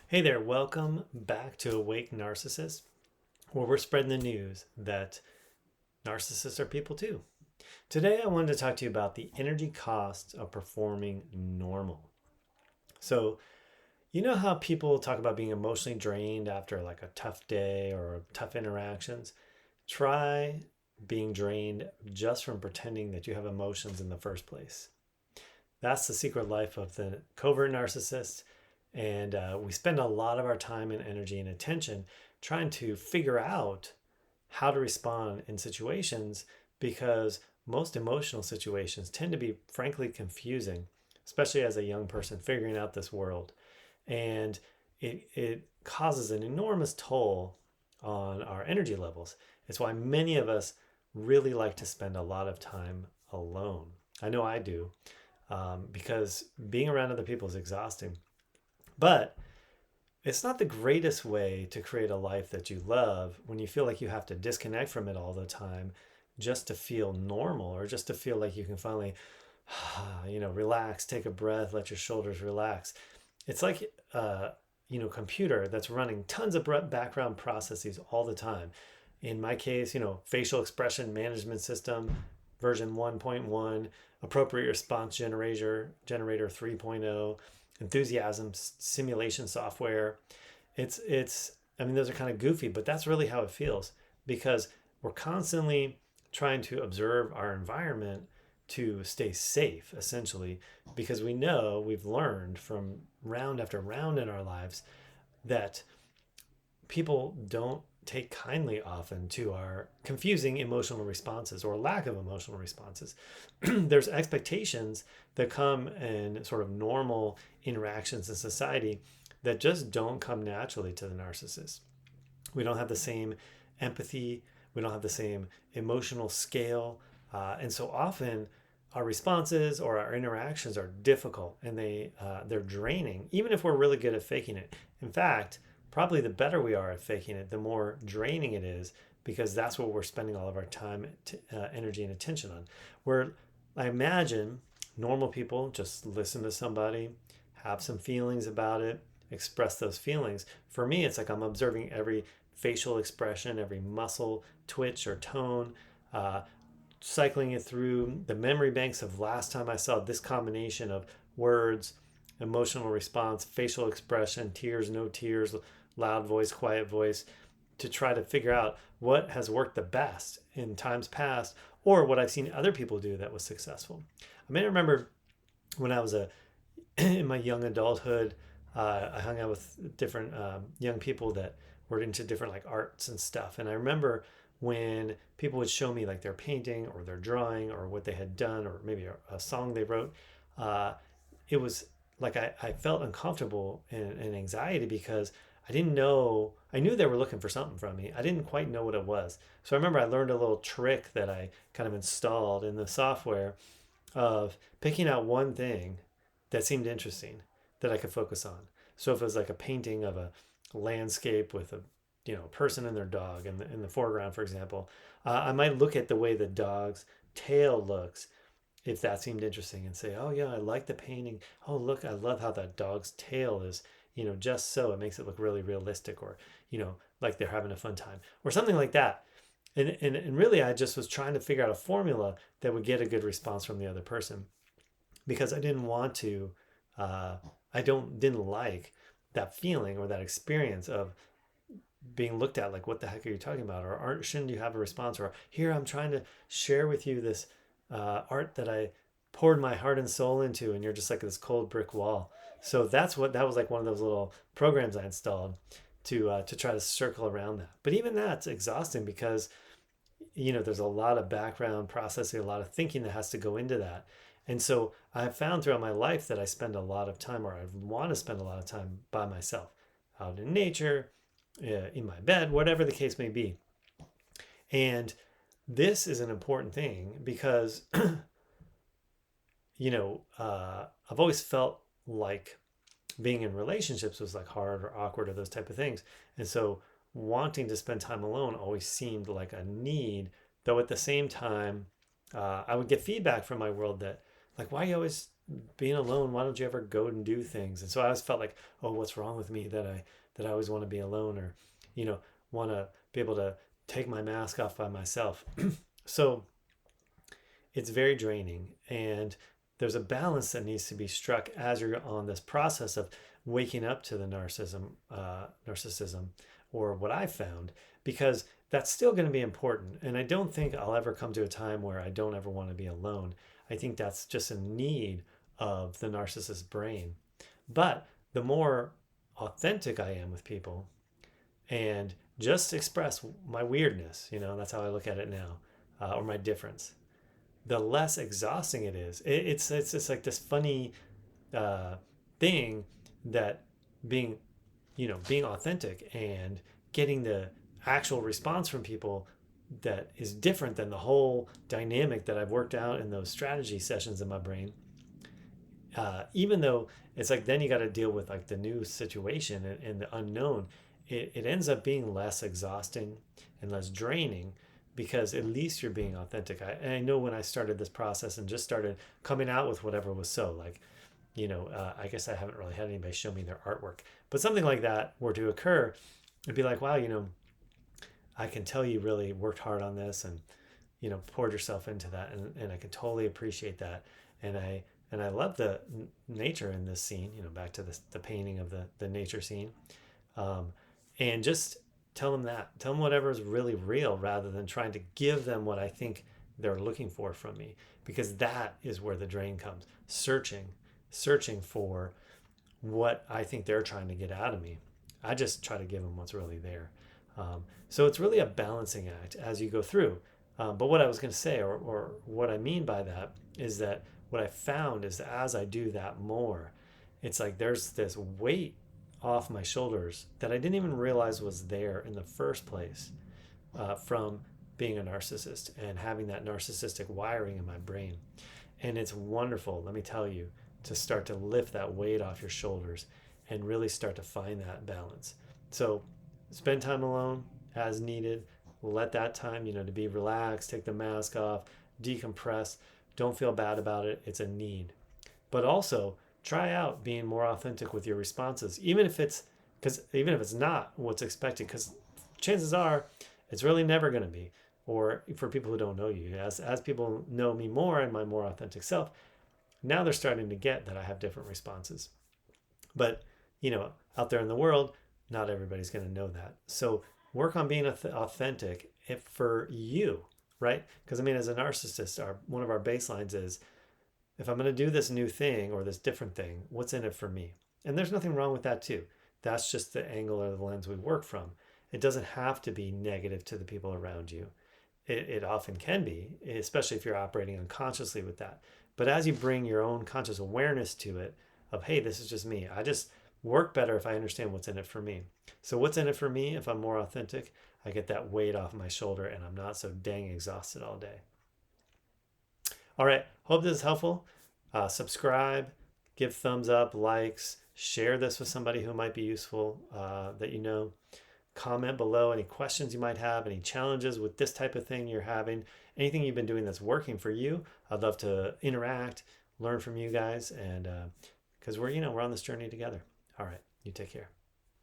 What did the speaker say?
Hey there, welcome back to Awake Narcissist, where we're spreading the news that narcissists are people too. Today, I wanted to talk to you about the energy costs of performing normal. So, you know how people talk about being emotionally drained after like a tough day or tough interactions? Try being drained just from pretending that you have emotions in the first place. That's the secret life of the covert narcissist. And we spend a lot of our time and energy and attention trying to figure out how to respond in situations because most emotional situations tend to be, frankly, confusing, especially as a young person figuring out this world. And it causes an enormous toll on our energy levels. It's why many of us really like to spend a lot of time alone. I know I do because being around other people is exhausting. But it's not the greatest way to create a life that you love when you feel like you have to disconnect from it all the time just to feel normal or just to feel like you can finally, relax, take a breath, let your shoulders relax. It's like, computer that's running tons of background processes all the time. In my case, facial expression management system, version 1.1, appropriate response generator 3.0, enthusiasm simulation software. It's I mean those are kind of goofy, but that's really how it feels because we're constantly trying to observe our environment to stay safe essentially because we know we've learned from round after round in our lives that people don't take kindly often to our confusing emotional responses or lack of emotional responses. There's expectations that come in sort of normal interactions in society that just don't come naturally to the narcissist. We don't have the same empathy, we don't have the same emotional scale, and so often our responses or our interactions are difficult and they're draining, even if we're really good at faking it. In fact, probably the better we are at faking it, the more draining it is because that's what we're spending all of our time, energy, and attention on. Where I imagine normal people just listen to somebody, have some feelings about it, express those feelings. For me, it's like I'm observing every facial expression, every muscle twitch or tone, uh, cycling it through the memory banks of last time I saw this combination of words, emotional response, facial expression, tears, no tears, loud voice, quiet voice, to try to figure out what has worked the best in times past or what I've seen other people do that was successful. I may remember when I was in my young adulthood, I hung out with different young people that were into different like arts and stuff. And I remember when people would show me like their painting or their drawing or what they had done or maybe a song they wrote, uh, it was like I felt uncomfortable and anxiety because I didn't know, I knew they were looking for something from me. I didn't quite know what it was. So I remember I learned a little trick that I kind of installed in the software of picking out one thing that seemed interesting that I could focus on. So if it was like a painting of a landscape with a person and their dog in the foreground, for example, I might look at the way the dog's tail looks if that seemed interesting and say, oh yeah, I like the painting. Oh look, I love how that dog's tail is, just so it makes it look really realistic or, like they're having a fun time or something like that. And really I just was trying to figure out a formula that would get a good response from the other person because I didn't want to, I didn't like that feeling or that experience of being looked at like what the heck are you talking about or aren't shouldn't you have a response or here I'm trying to share with you this art that I poured my heart and soul into and you're just like this cold brick wall. So that was like one of those little programs I installed to try to circle around that. But even that's exhausting because there's a lot of background processing, a lot of thinking that has to go into that. And so I've found throughout my life that I spend a lot of time, or I want to spend a lot of time by myself, out in nature, in my bed, whatever the case may be. And this is an important thing because, I've always felt like being in relationships was like hard or awkward or those type of things. And so wanting to spend time alone always seemed like a need, though at the same time, I would get feedback from my world that like, why are you always being alone, why don't you ever go and do things? And so I always felt like, oh, what's wrong with me that I always want to be alone, or, you know, want to be able to take my mask off by myself. So it's very draining, and there's a balance that needs to be struck as you're on this process of waking up to the narcissism, or what I found, because that's still going to be important. And I don't think I'll ever come to a time where I don't ever want to be alone. I think that's just a need of the narcissist brain. But the more authentic I am with people and just express my weirdness, that's how I look at it now, or my difference, the less exhausting it is. It's just like this funny uh, thing that being, being authentic and getting the actual response from people that is different than the whole dynamic that I've worked out in those strategy sessions in my brain. Even though it's like then you got to deal with like the new situation and the unknown, it ends up being less exhausting and less draining, because at least you're being authentic. I know when I started this process and just started coming out with whatever was so, like, I guess I haven't really had anybody show me their artwork, but something like that were to occur, it'd be like, wow, I can tell you really worked hard on this, and poured yourself into that, and I can totally appreciate that. And I love the nature in this scene, back to the painting of the nature scene, and just tell them whatever is really real, rather than trying to give them what I think they're looking for from me, because that is where the drain comes. Searching for what I think they're trying to get out of me. I just try to give them what's really there. So it's really a balancing act as you go through. But what I was going to say, or what I mean by that, is that what I found is that as I do that more, it's like there's this weight off my shoulders that I didn't even realize was there in the first place, from being a narcissist and having that narcissistic wiring in my brain. And it's wonderful, let me tell you, to start to lift that weight off your shoulders and really start to find that balance. So spend time alone as needed. Let that time, to be relaxed, take the mask off, decompress. Don't feel bad about it. It's a need. But also try out being more authentic with your responses, even if it's not what's expected, because chances are it's really never going to be. Or for people who don't know you, as people know me more and my more authentic self, now they're starting to get that I have different responses. But, out there in the world, not everybody's going to know that. So work on being authentic for you, right? Because as a narcissist, one of our baselines is, if I'm going to do this new thing or this different thing, what's in it for me? And there's nothing wrong with that too. That's just the angle or the lens we work from. It doesn't have to be negative to the people around you. It often can be, especially if you're operating unconsciously with that. But as you bring your own conscious awareness to it, of, hey, this is just me. I just work better if I understand what's in it for me. So what's in it for me? If I'm more authentic, I get that weight off my shoulder and I'm not so dang exhausted all day. All right, hope this is helpful. Subscribe, give thumbs up, likes, share this with somebody who might be useful, that you know. Comment below any questions you might have, any challenges with this type of thing you're having, anything you've been doing that's working for you. I'd love to interact, learn from you guys, and because we're on this journey together. All right, you take care.